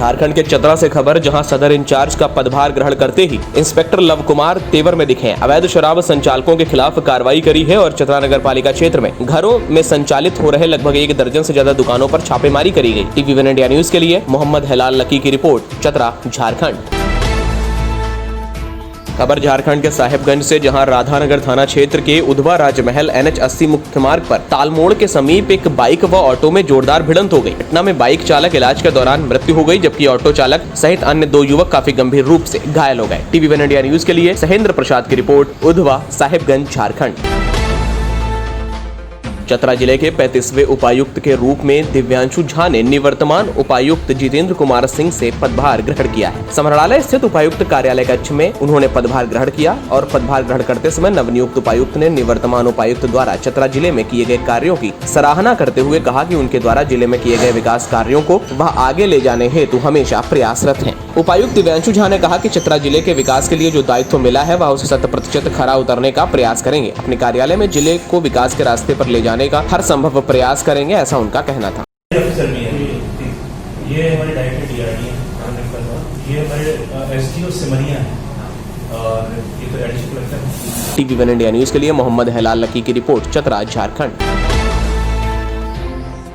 झारखंड के चतरा से खबर, जहां सदर इंचार्ज का पदभार ग्रहण करते ही इंस्पेक्टर लव कुमार तेवर में दिखे। अवैध शराब संचालकों के खिलाफ कार्रवाई करी है और चतरा नगर पालिका क्षेत्र में घरों में संचालित हो रहे लगभग 1 दर्जन से ज्यादा दुकानों पर छापेमारी करी गई। TV1 इंडिया न्यूज के लिए मोहम्मद हिलाल लकी की रिपोर्ट, चतरा झारखंड। खबर झारखंड के साहिबगंज से, जहां राधानगर थाना क्षेत्र के उधवा राजमहल NH 80 मुख्य मार्ग पर तालमोड़ के समीप एक बाइक व ऑटो में जोरदार भिड़ंत हो गई। घटना में बाइक चालक इलाज के दौरान मृत्यु हो गई, जबकि ऑटो चालक सहित अन्य 2 युवक काफी गंभीर रूप से घायल हो गए। TV1 इंडिया न्यूज के लिए सहेंद्र प्रसाद की रिपोर्ट, उधवा साहिबगंज झारखंड। चतरा जिले के 35वें उपायुक्त के रूप में दिव्यांशु झा ने निवर्तमान उपायुक्त जितेंद्र कुमार सिंह से पदभार ग्रहण किया है। समरालय स्थित उपायुक्त कार्यालय कक्ष में उन्होंने पदभार ग्रहण किया और पदभार ग्रहण करते समय नवनियुक्त उपायुक्त ने निवर्तमान उपायुक्त द्वारा चतरा जिले में किए गए कार्यों की सराहना करते हुए कहा कि उनके द्वारा जिले में किए गए विकास कार्यों को वह आगे ले जाने हेतु हमेशा प्रयासरत हैं। उपायुक्त दिव्यांशु झा ने कहा कि चतरा जिले के विकास के लिए जो दायित्व मिला है वह उसे 100% खरा उतरने का प्रयास करेंगे। अपने कार्यालय में जिले को विकास के रास्ते पर ले जाने का हर संभव प्रयास करेंगे, ऐसा उनका कहना था। ये हमारे डायरेक्टर DRD हैं, ये हमारे SDO सिमरिया हैं और ये तो एडिशनल कलेक्टर हैं। TV1 इंडिया न्यूज के लिए मोहम्मद हिलाल लकी की रिपोर्ट, चतरा झारखंड।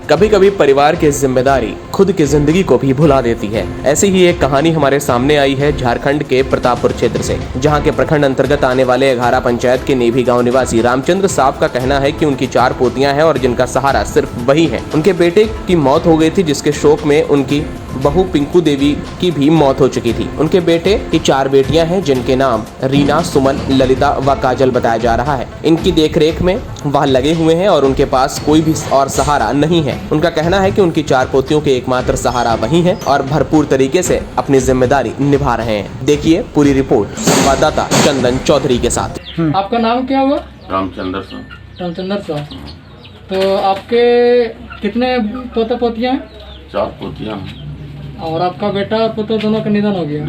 कभी कभी परिवार की जिम्मेदारी खुद की जिंदगी को भी भुला देती है। ऐसी ही एक कहानी हमारे सामने आई है झारखंड के प्रतापपुर क्षेत्र से, जहां के प्रखंड अंतर्गत आने वाले अघारा पंचायत के नेभी गांव निवासी रामचंद्र साहब का कहना है कि उनकी 4 पोतियां हैं और जिनका सहारा सिर्फ वही है। उनके बेटे की मौत हो गई थी, जिसके शोक में उनकी बहू पिंकू देवी की भी मौत हो चुकी थी। उनके बेटे की 4 बेटियां हैं, जिनके नाम रीना, सुमन, ललिता व काजल बताया जा रहा है। इनकी देखरेख में वह लगे हुए हैं और उनके पास कोई भी और सहारा नहीं है। उनका कहना है कि उनकी 4 पोतियों के एकमात्र सहारा वही है और भरपूर तरीके से अपनी जिम्मेदारी निभा रहे हैं। देखिए पूरी रिपोर्ट संवाददाता चंदन चौधरी के साथ। आपका नाम क्या हुआ? रामचंद्र साहब। रामचंद्र साहब, तो आपके कितने पोते पोतियाँ हैं? 4 पोतियाँ हैं। और आपका बेटा और पोता दोनों का निधन हो गया?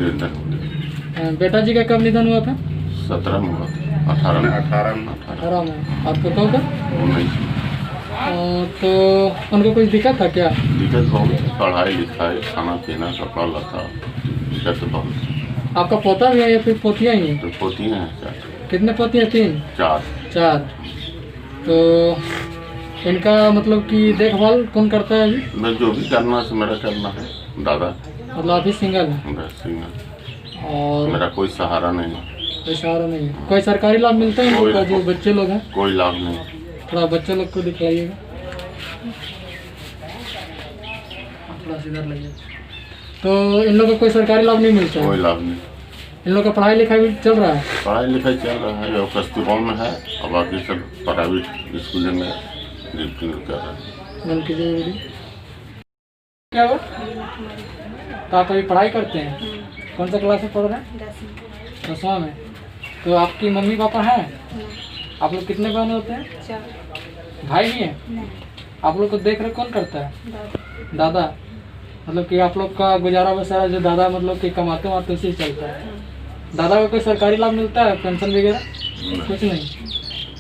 बेटा जी का कब निधन हुआ था? 17 में हुआ था। 18 में। और पोतों का? 19। तो उनको कुछ दिक्कत था क्या? दिक्कत बहुत, पढ़ाई लिखाई, खाना पीना, कपड़ा लता, दिक्कत बहुत। आपका पोता भी है या फिर पोतियाँ ही हैं? तो पोतियाँ हैं 4। कितने पोतियाँ? 3? 4। तो इनका मतलब कि देखभाल कौन करता है अभी? मैं जो भी करना है मेरा करना है, दादा। मतलब आप ही सिंगल है? मैं सिंगल। और मेरा कोई सहारा नहीं। कोई सहारा नहीं है? कोई सरकारी लाभ मिलता है इनको जो बच्चे लोग हैं? कोई लाभ नहीं। थोड़ा बच्चे लोग को दिखलाइएगा, थोड़ा सीधा लगे। तो इन लोगों को कोई सरकारी लाभ नहीं मिलता है? कोई लाभ नहीं। इन लोगों का पढ़ाई लिखाई भी चल रहा है? पढ़ाई लिखाई चल रहा है, जो कस्तूरबा में है और बाकी सब प्राइवेट स्कूल में ड्यूटी कर रहा है। क्या हुआ? तो आप अभी पढ़ाई करते हैं? कौन सा क्लास में पढ़ रहे हैं? 10वां में। तो आपकी मम्मी पापा हैं? आप लोग कितने बहन होते हैं? 4। भाई भी हैं? आप लोग को देख रेख कौन करता है? दादा। मतलब कि आप लोग का गुजारा बसारा जो दादा मतलब कि कमाते वमाते उसी से चलता है? दादा को कोई सरकारी लाभ मिलता है, पेंशन वगैरह? कुछ नहीं।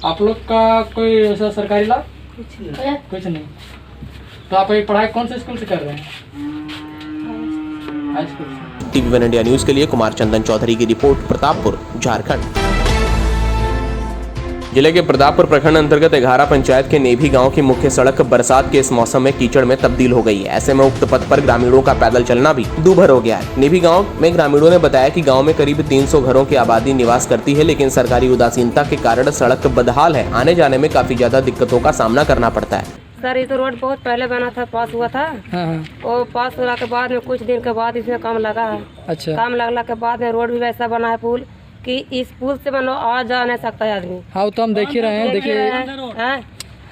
आप लोग का कोई ऐसा सरकारी लाभ? कुछ नहीं। तो आप अभी पढ़ाई कौन से स्कूल से कर रहे हैं? हाई स्कूल से। TV1 इंडिया न्यूज के लिए कुमार चंदन चौधरी की रिपोर्ट, प्रतापपुर झारखंड। जिले के प्रतापपुर प्रखंड अंतर्गत अघारा पंचायत के नेभी गांव की मुख्य सड़क बरसात के इस मौसम में कीचड़ में तब्दील हो गई है। ऐसे में उक्त पथ पर ग्रामीणों का पैदल चलना भी दूभर हो गया है। नेभी गांव में ग्रामीणों ने बताया कि गांव में करीब 300 घरों की आबादी निवास करती है, लेकिन सरकारी उदासीनता के कारण सड़क बदहाल है। आने जाने में काफी ज्यादा दिक्कतों का सामना करना पड़ता है। सर, ये तो रोड बहुत पहले बना था, पास हुआ था। और पास होने के बाद में कुछ दिन के बाद इसमें काम लगा है। अच्छा। काम लगने के बाद में रोड भी वैसा बना है पुल कि इस पुल से बनो आ जा नहीं सकता है आदमी। हाँ, तो हम देख ही रहे हैं। देखिए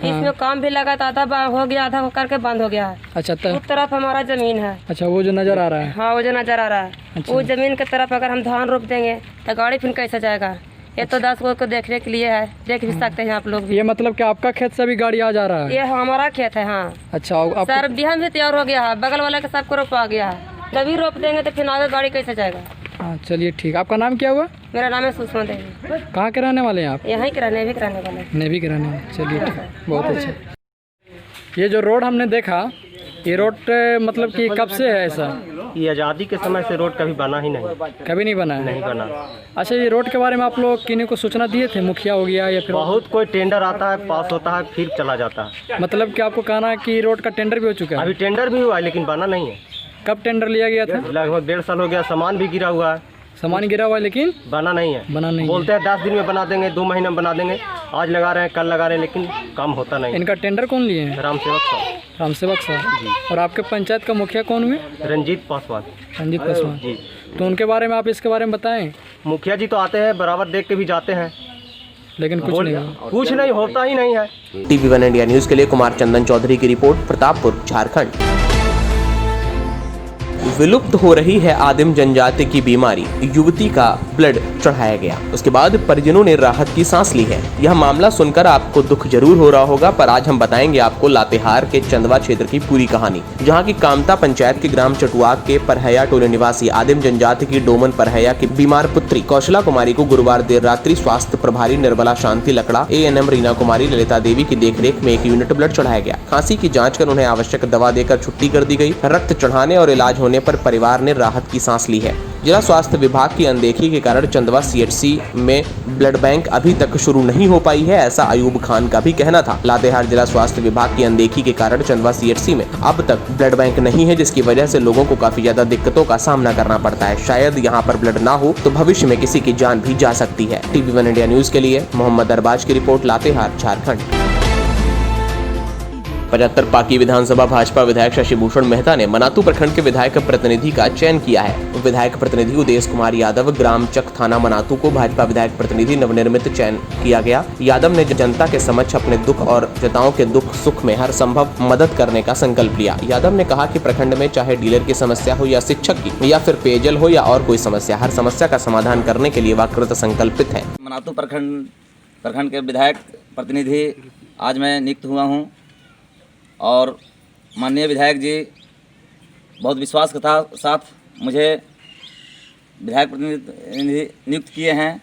इसमें काम भी लगा था, आधा हो गया, आधा करके बंद हो गया है। अच्छा। उस तरफ हमारा जमीन है। अच्छा, वो जो नजर आ रहा है? हाँ, वो जो नजर आ रहा है। अच्छा। वो जमीन की तरफ अगर हम धान रोप देंगे तो गाड़ी फिर कैसे जाएगा? ये तो 10 लोग को देखने के लिए है, देख भी सकते हैं आप लोग भी। ये मतलब कि आपका खेत से भी गाड़ी आ जा रहा है? ये हमारा खेत है। हाँ। अच्छा। सर, बिहान भी तैयार हो गया है, बगल वाला के सबको रोपा गया है। जब रोप देंगे तो फिर आगे गाड़ी कैसे जाएगा? हाँ, चलिए ठीक। आपका नाम क्या हुआ? मेरा नाम है सुषमा देवी। कहाँ के रहने वाले हैं आप? यहीं के रहने, भी रहने वाले। नेवी के रहने वाले। चलिए ठीक, बहुत अच्छा। ये जो रोड हमने देखा, ये रोड मतलब कि कब से है ऐसा? ये आज़ादी के समय से रोड कभी बना ही नहीं, कभी नहीं बना है? नहीं बना। अच्छा, ये रोड के बारे में आप लोग किन्हीं को सूचना दिए थे? मुखिया हो गया या फिर बहुत कोई टेंडर आता है, पास होता है, फिर चला जाता है। मतलब कि आपको कहना है कि रोड का टेंडर भी हो चुका है? अभी टेंडर भी हुआ है लेकिन बना नहीं है। कब टेंडर लिया गया था? लगभग 1.5 साल हो गया। सामान भी गिरा हुआ है, सामान गिरा हुआ है लेकिन बना नहीं है। बना नहीं है। बोलते हैं 10 दिन में बना देंगे, 2 महीने में बना देंगे। आज लगा रहे हैं, कल लगा रहे हैं, लेकिन काम होता नहीं। इनका टेंडर कौन लिए हैं? राम सेवक साहब। राम सेवक साहब। और आपके पंचायत का मुखिया कौन हुए? रंजीत पासवान रंजीत पासवान जी। तो उनके बारे में आप इसके बारे में बताएं। मुखिया जी तो आते हैं, बराबर देख के भी जाते हैं, लेकिन कुछ नहीं हुआ। कुछ नहीं होता ही नहीं है। TV1 इंडिया न्यूज के लिए कुमार चंदन चौधरी की रिपोर्ट, प्रतापपुर, झारखंड। विलुप्त हो रही है आदिम जनजाति की बीमारी, युवती का ब्लड चढ़ाया गया, उसके बाद परिजनों ने राहत की सांस ली है। यह मामला सुनकर आपको दुख जरूर हो रहा होगा, पर आज हम बताएंगे आपको लातेहार के चंदवा क्षेत्र की पूरी कहानी, जहां की कामता पंचायत के ग्राम चटुआ के परहैया टोले निवासी आदिम जनजाति की डोमन परहैया की बीमार पुत्री कौशला कुमारी को गुरुवार देर रात्रि स्वास्थ्य प्रभारी निर्मला शांति लकड़ा, ANM रीना कुमारी, ललिता देवी की देखरेख में 1 यूनिट ब्लड चढ़ाया गया। खांसी की जाँच कर उन्हें आवश्यक दवा देकर छुट्टी कर दी गयी। रक्त चढ़ाने और इलाज होने पर परिवार ने राहत की सांस ली है। जिला स्वास्थ्य विभाग की अनदेखी के कारण चंदवा CHC में ब्लड बैंक अभी तक शुरू नहीं हो पाई है, ऐसा अयूब खान का भी कहना था। लातेहार जिला स्वास्थ्य विभाग की अनदेखी के कारण चंदवा CHC में अब तक ब्लड बैंक नहीं है, जिसकी वजह से लोगों को काफी ज्यादा दिक्कतों का सामना करना पड़ता है। शायद यहाँ पर ब्लड ना हो तो भविष्य में किसी की जान भी जा सकती है। TV1 इंडिया न्यूज के लिए मोहम्मद अरबाज की रिपोर्ट, लातेहार, झारखंड। 75 पाकी विधानसभा भाजपा विधायक शशिभूषण मेहता ने मनातू प्रखंड के विधायक प्रतिनिधि का चयन किया है। विधायक प्रतिनिधि उदेश कुमार यादव, ग्राम चक, थाना मनातू को भाजपा विधायक प्रतिनिधि नवनिर्मित चयन किया गया। यादव ने जनता के समक्ष अपने दुख और जनताओं के दुख सुख में हर संभव मदद करने का संकल्प लिया। यादव ने कहा कि प्रखंड में चाहे डीलर की समस्या हो या शिक्षक की या फिर पेयजल हो या और कोई समस्या, हर समस्या का समाधान करने के लिए वह कृत संकल्पित है। मनातू प्रखंड के विधायक प्रतिनिधि आज मैं नियुक्त हुआ हूँ और माननीय विधायक जी बहुत विश्वास के साथ मुझे विधायक प्रतिनिधि नियुक्त किए हैं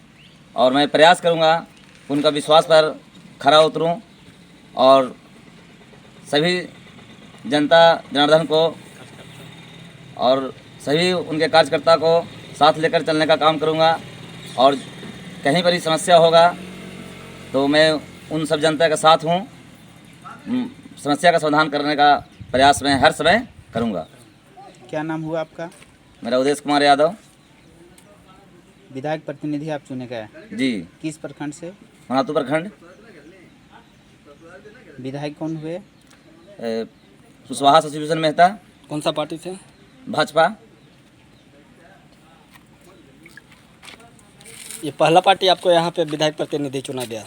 और मैं प्रयास करूंगा उनका विश्वास पर खरा उतरूं और सभी जनता जनार्दन को और सभी उनके कार्यकर्ता को साथ लेकर चलने का काम करूंगा। और कहीं पर ही समस्या होगा तो मैं उन सब जनता के साथ हूँ, समस्या का समाधान करने का प्रयास मैं हर समय करूंगा। क्या नाम हुआ आपका? मेरा उदेश कुमार यादव। विधायक प्रतिनिधि आप चुने गए जी। किस प्रखंड से? मनातू प्रखंड। विधायक कौन हुए? कुशवाहा शशिभूषण मेहता। कौन सा पार्टी से? भाजपा। ये पहला पार्टी आपको यहाँ पे विधायक प्रतिनिधि चुना गया?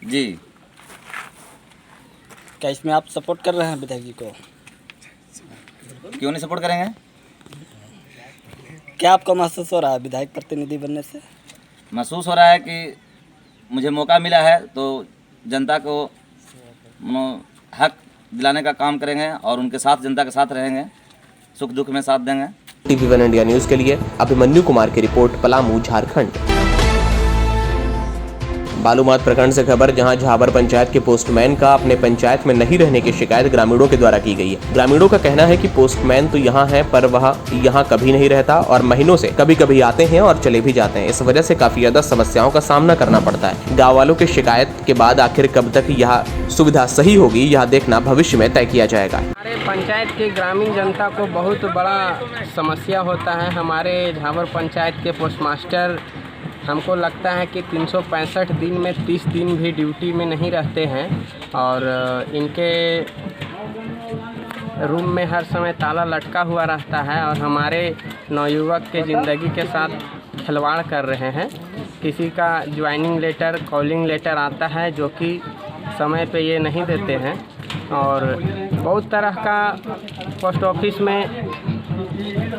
जी। क्या इसमें आप सपोर्ट कर रहे हैं विधायक जी को? क्यों नहीं सपोर्ट करेंगे? क्या आपको महसूस हो रहा है विधायक प्रतिनिधि बनने से? महसूस हो रहा है कि मुझे मौका मिला है तो जनता को हक दिलाने का काम करेंगे और उनके साथ, जनता के साथ रहेंगे, सुख दुख में साथ देंगे। TV1 इंडिया न्यूज के लिए अभिमन्यु कुमार की रिपोर्ट, पलामू, झारखंड। बालूमाथ प्रखंड से खबर, जहां झाबर पंचायत के पोस्टमैन का अपने पंचायत में नहीं रहने की शिकायत ग्रामीणों के द्वारा की गई है। ग्रामीणों का कहना है कि पोस्टमैन तो यहां है पर वह यहां कभी नहीं रहता और महीनों से कभी कभी आते हैं और चले भी जाते हैं। इस वजह से काफी ज्यादा समस्याओं का सामना करना पड़ता है। गाँव वालों की शिकायत के बाद आखिर कब तक यह सुविधा सही होगी, यह देखना भविष्य में तय किया जाएगा। हमारे पंचायत के ग्रामीण जनता को बहुत बड़ा समस्या होता है। हमारे झाबर पंचायत के पोस्ट मास्टर हमको लगता है कि 365 दिन में 30 दिन भी ड्यूटी में नहीं रहते हैं और इनके रूम में हर समय ताला लटका हुआ रहता है और हमारे नवयुवक के ज़िंदगी के साथ खिलवाड़ कर रहे हैं। किसी का ज्वाइनिंग लेटर, कॉलिंग लेटर आता है जो कि समय पे ये नहीं देते हैं और बहुत तरह का पोस्ट ऑफिस में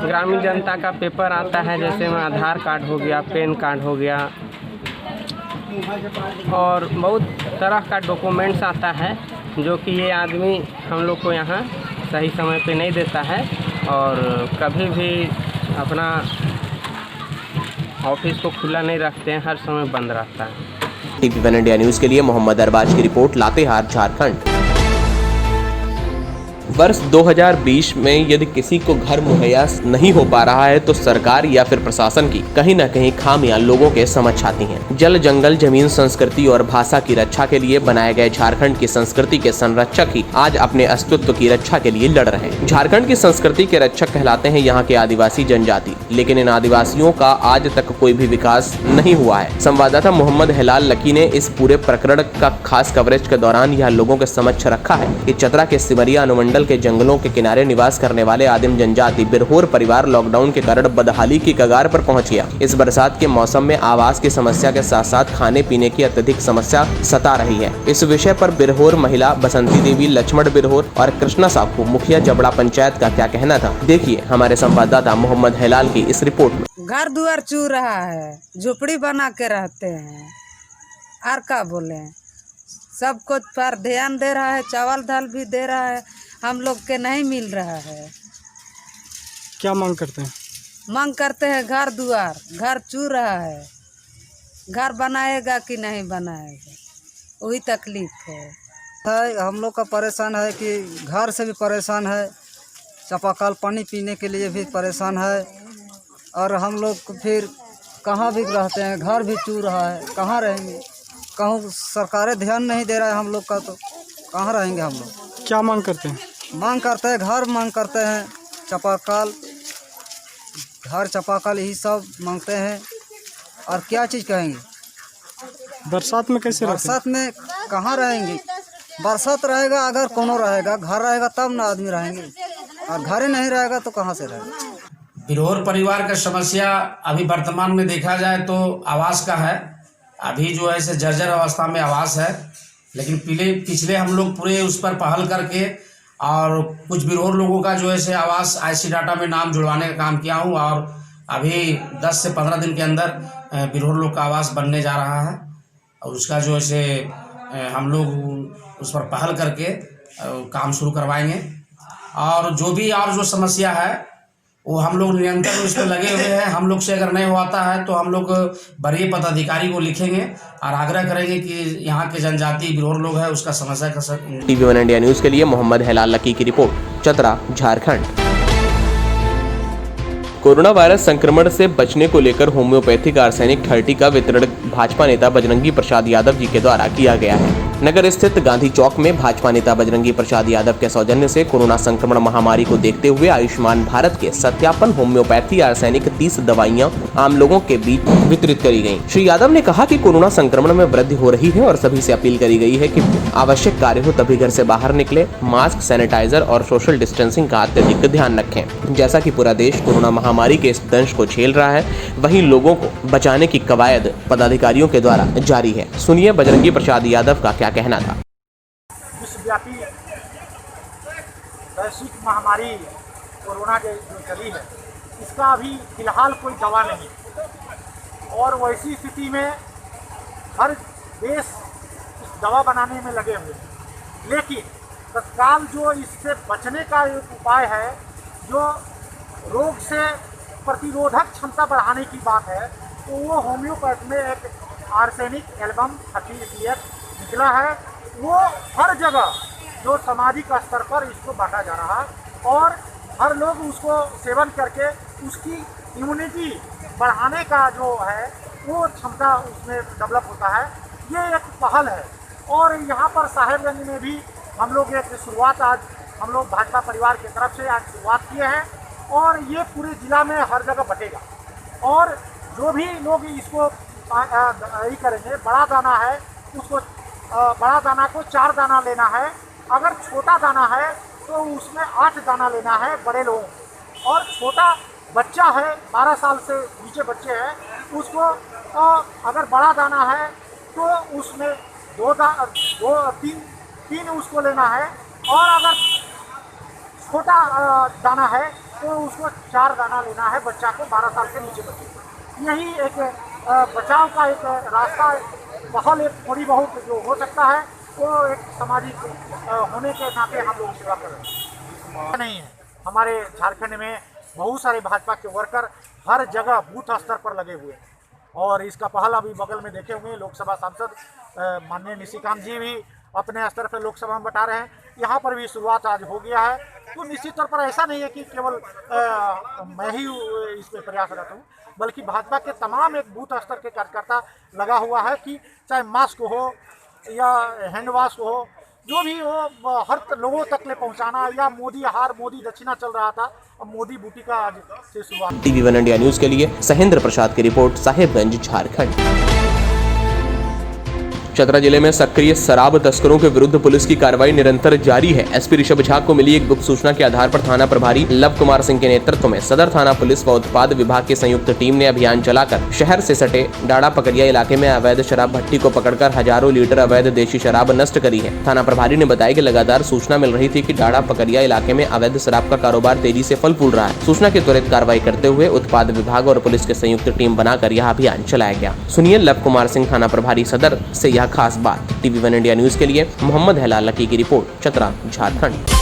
ग्रामीण जनता का पेपर आता है, जैसे में आधार कार्ड हो गया, पैन कार्ड हो गया और बहुत तरह का डॉक्यूमेंट्स आता है जो कि ये आदमी हम लोग को यहाँ सही समय पे नहीं देता है और कभी भी अपना ऑफिस को खुला नहीं रखते हैं, हर समय बंद रहता है। TV1 इंडिया न्यूज के लिए मोहम्मद अरबाज की रिपोर्ट, लातेहार, झारखंड। वर्ष 2020 में यदि किसी को घर मुहैया नहीं हो पा रहा है तो सरकार या फिर प्रशासन की कहीं न कहीं खामियां लोगों के समझ आती हैं। जल, जंगल, जमीन, संस्कृति और भाषा की रक्षा के लिए बनाए गए झारखंड की संस्कृति के संरक्षक ही आज अपने अस्तित्व की रक्षा के लिए लड़ रहे हैं। झारखंड की संस्कृति के रक्षक कहलाते हैं यहाँ के आदिवासी जनजाति, लेकिन इन आदिवासियों का आज तक कोई भी विकास नहीं हुआ है। संवाददाता मोहम्मद हिलाल लकी ने इस पूरे प्रकरण का खास कवरेज के दौरान यह लोगों के समक्ष रखा है कि चतरा के सिमरिया अनुमंडल के जंगलों के किनारे निवास करने वाले आदिम जनजाति बिरहोर परिवार लॉकडाउन के कारण बदहाली की कगार पर पहुंच गया। इस बरसात के मौसम में आवास की समस्या के साथ साथ खाने पीने की अत्यधिक समस्या सता रही है। इस विषय पर बिरहोर महिला बसंती देवी, लक्ष्मण बिरहोर और कृष्णा साखू मुखिया जबड़ा पंचायत का क्या कहना था, देखिए हमारे संवाददाता मोहम्मद हिलाल की इस रिपोर्ट में। घर दुआर चू रहा है, झोपड़ी बना के रहते हैं, और क्या बोले, सब कुछ पर ध्यान दे रहा है, चावल दाल भी दे रहा है, हम लोग के नहीं मिल रहा है। क्या मांग करते हैं? मांग करते हैं घर दुआर, घर चू रहा है, घर बनाएगा कि नहीं बनाएगा, वही तकलीफ है। हम लोग का परेशान है कि घर से भी परेशान है, चापाकल पानी पीने के लिए भी परेशान है, और हम लोग फिर कहाँ भी रहते हैं, घर भी चू रहा है, कहाँ रहेंगे, कहूँ सरकारें ध्यान नहीं दे रहा है हम लोग का, तो कहाँ रहेंगे हम लोग। क्या मांग करते हैं? मांग करते हैं घर, मांग करते हैं चापाकल, घर चापाकल यही सब मांगते हैं, और क्या चीज़ कहेंगे। बरसात में कैसे बरसात में कहाँ रहेंगे, बरसात रहेगा अगर कोनो रहेगा, घर रहेगा तब ना आदमी रहेंगे, और घर ही नहीं रहेगा तो कहाँ से रहेगा। बिरहोर परिवार का समस्या अभी वर्तमान में देखा जाए तो आवास का है। अभी जो है से जर्जर अवस्था में आवास है, लेकिन पिछले हम लोग पूरे उस पर पहल करके और कुछ बिरहोर लोगों का जो है से आवास IC डाटा में नाम जुड़वाने का काम किया हूँ, और अभी 10 से 15 दिन के अंदर बिरहोर लोग का आवास बनने जा रहा है, और उसका जो है से हम लोग उस पर पहल करके काम शुरू करवाएंगे। और जो समस्या है वो हम लोग निरंतर उस पर लगे हुए हैं। हम लोग से अगर नहीं होता है तो हम लोग वरीय पदाधिकारी को लिखेंगे और आग्रह करेंगे कि यहाँ के जनजाति बिरहोर लोग हैं उसका समस्या का TV1 इंडिया न्यूज के लिए मोहम्मद हिलाल लकी की report, Chatra, Jharkhand. Corona virus संक्रमण से बचने को लेकर होम्योपैथिक आर्सेनिक 30 का वितरण भाजपा नेता बजरंगी प्रसाद यादव जी के द्वारा किया गया है। नगर स्थित गांधी चौक में भाजपा नेता बजरंगी प्रसाद यादव के सौजन्य से कोरोना संक्रमण महामारी को देखते हुए आयुष्मान भारत के सत्यापन होम्योपैथी आर्सेनिक 30 दवाइयां आम लोगों के बीच वितरित करी गयी। श्री यादव ने कहा कि कोरोना संक्रमण में वृद्धि हो रही है और सभी से अपील करी गई है कि आवश्यक कार्य हो तभी घर से बाहर निकले, मास्क, सैनिटाइजर और सोशल डिस्टेंसिंग का अत्यधिक ध्यान रखें। जैसा कि पूरा देश कोरोना महामारी के इस दंश को झेल रहा है, वहीं लोगों को बचाने की कवायद पदाधिकारियों के द्वारा जारी है। सुनिए बजरंगी प्रसाद यादव का क्या कहना था। विश्वव्यापी वैश्विक महामारी कोरोना जो चली है, इसका अभी फिलहाल कोई दवा नहीं, और वैसी स्थिति में हर देश इस दवा बनाने में लगे हुए हैं। लेकिन तत्काल जो इससे बचने का एक उपाय है, जो रोग से प्रतिरोधक क्षमता बढ़ाने की बात है, तो वो होम्योपैथ में एक आर्सेनिक एल्बम 30 निकला है। वो हर जगह जो सामाजिक स्तर पर इसको बांटा जा रहा है, और हर लोग उसको सेवन करके उसकी इम्यूनिटी बढ़ाने का जो है वो क्षमता उसमें डेवलप होता है। ये एक पहल है, और यहाँ पर साहेबगंज में भी हम लोग एक शुरुआत आज हम लोग भाजपा परिवार की तरफ से आज शुरुआत किए हैं, और ये पूरे ज़िला में हर जगह बटेगा। और जो भी लोग इसको ये करेंगे, बड़ा दाना है उसको बड़ा दाना को 4 दाना लेना है, अगर छोटा दाना है तो उसमें 8 दाना लेना है बड़े लोगों को, और छोटा बच्चा है 12 साल से नीचे बच्चे हैं उसको अगर बड़ा दाना है तो उसमें 3 उसको लेना है, और अगर छोटा दाना है तो उसको 4 दाना लेना है बच्चा को 12 साल से नीचे बच्चे को। यही एक बचाव का एक रास्ता, पहल एक थोड़ी बहुत जो हो सकता है वो एक सामाजिक होने के नाते हम लोग सेवा कर रहे हैं। नहीं है, हमारे झारखंड में बहुत सारे भाजपा के वर्कर हर जगह बूथ स्तर पर लगे हुए हैं, और इसका पहल अभी बगल में देखे हुए लोकसभा सांसद माननीय निशिकांत जी भी अपने स्तर पर लोकसभा में बता रहे हैं। यहाँ पर भी शुरुआत आज हो गया है। तो निश्चित तौर पर ऐसा नहीं है कि केवल मैं ही इस पर प्रयासरत हूँ, बल्कि भाजपा के तमाम एक बूथ स्तर के कार्यकर्ता लगा हुआ है कि चाहे मास्क हो या हैंड वॉश हो, जो भी हो, हर लोगों तक ले पहुंचाना। या मोदी हार मोदी दक्षिणा चल रहा था, अब मोदी बूटी का आज से शुरुआत। TV1 इंडिया न्यूज के लिए सहेंद्र प्रसाद की रिपोर्ट, साहेबगंज, झारखंड। चतरा जिले में सक्रिय शराब तस्करों के विरुद्ध पुलिस की कार्रवाई निरंतर जारी है। एसपी ऋषभ झा को मिली एक गुप्त सूचना के आधार पर थाना प्रभारी लव कुमार सिंह के नेतृत्व में सदर थाना पुलिस व उत्पाद विभाग की संयुक्त टीम ने अभियान चलाकर शहर से सटे डाड़ा पकड़िया इलाके में अवैध शराब भट्टी को पकड़कर हजारों लीटर अवैध देशी शराब नष्ट करी है। थाना प्रभारी ने बताया कि लगातार सूचना मिल रही थी कि डाड़ा पकड़िया इलाके में अवैध शराब का कारोबार तेजी से फल फूल रहा है। सूचना की त्वरित कार्रवाई करते हुए उत्पाद विभाग और पुलिस की संयुक्त टीम बनाकर यह अभियान चलाया गया। सुनिए लव कुमार सिंह थाना प्रभारी सदर से यह खास बात। TV1 इंडिया न्यूज के लिए मोहम्मद हेलाल लकी की रिपोर्ट, चतरा, झारखंड।